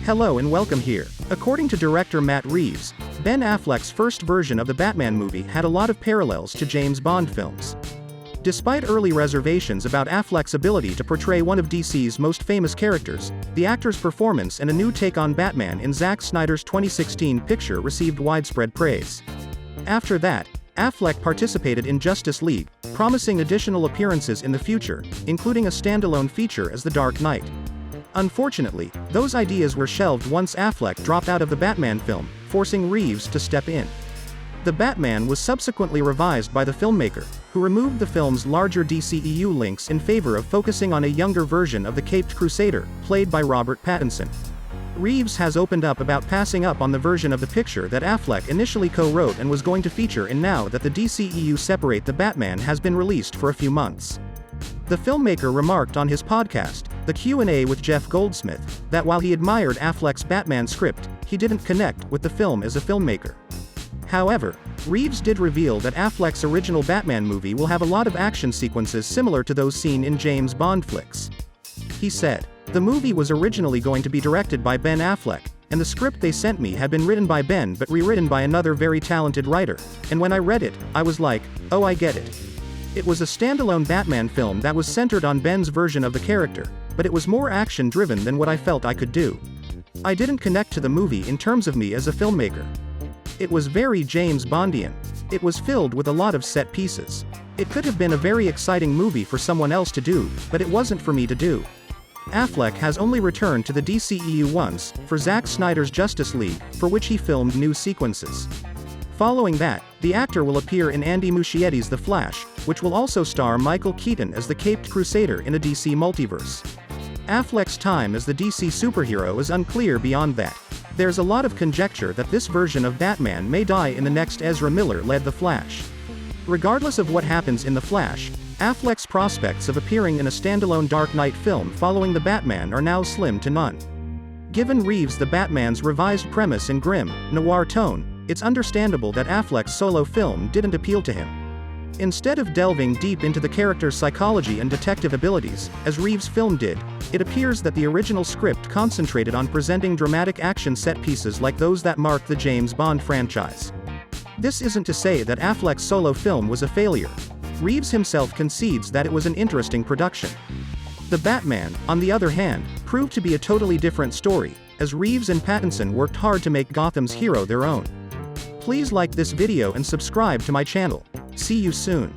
Hello and welcome here. According to director Matt Reeves, Ben Affleck's first version of the Batman movie had a lot of parallels to James Bond films. Despite early reservations about Affleck's ability to portray one of DC's most famous characters, the actor's performance and a new take on Batman in Zack Snyder's 2016 picture received widespread praise. After that, Affleck participated in Justice League, promising additional appearances in the future, including a standalone feature as the Dark Knight. Unfortunately, those ideas were shelved once Affleck dropped out of the Batman film, forcing Reeves to step in. The Batman was subsequently revised by the filmmaker, who removed the film's larger DCEU links in favor of focusing on a younger version of the Caped Crusader, played by Robert Pattinson. Reeves has opened up about passing up on the version of the picture that Affleck initially co-wrote and was going to feature in now that the DCEU Separate the Batman has been released for a few months. The filmmaker remarked on his podcast, The Q&A with Jeff Goldsmith, that while he admired Affleck's Batman script, he didn't connect with the film as a filmmaker. However, Reeves did reveal that Affleck's original Batman movie will have a lot of action sequences similar to those seen in James Bond flicks. He said, "The movie was originally going to be directed by Ben Affleck, and the script they sent me had been written by Ben but rewritten by another very talented writer, and when I read it, I was like, oh, I get it. It was a standalone Batman film that was centered on Ben's version of the character, but it was more action-driven than what I felt I could do. I didn't connect to the movie in terms of me as a filmmaker. It was very James Bondian. It was filled with a lot of set pieces. It could have been a very exciting movie for someone else to do, but it wasn't for me to do." Affleck has only returned to the DCEU once, for Zack Snyder's Justice League, for which he filmed new sequences. Following that, the actor will appear in Andy Muschietti's The Flash, which will also star Michael Keaton as the Caped Crusader in a DC multiverse. Affleck's time as the DC superhero is unclear beyond that. There's a lot of conjecture that this version of Batman may die in the next Ezra Miller-led The Flash. Regardless of what happens in The Flash, Affleck's prospects of appearing in a standalone Dark Knight film following the Batman are now slim to none. Given Reeves the Batman's revised premise and grim, noir tone, it's understandable that Affleck's solo film didn't appeal to him. Instead of delving deep into the character's psychology and detective abilities, as Reeves' film did, it appears that the original script concentrated on presenting dramatic action set pieces like those that mark the James Bond franchise. This isn't to say that Affleck's solo film was a failure. Reeves himself concedes that it was an interesting production. The Batman, on the other hand, proved to be a totally different story, as Reeves and Pattinson worked hard to make Gotham's hero their own. Please like this video and subscribe to my channel. See you soon.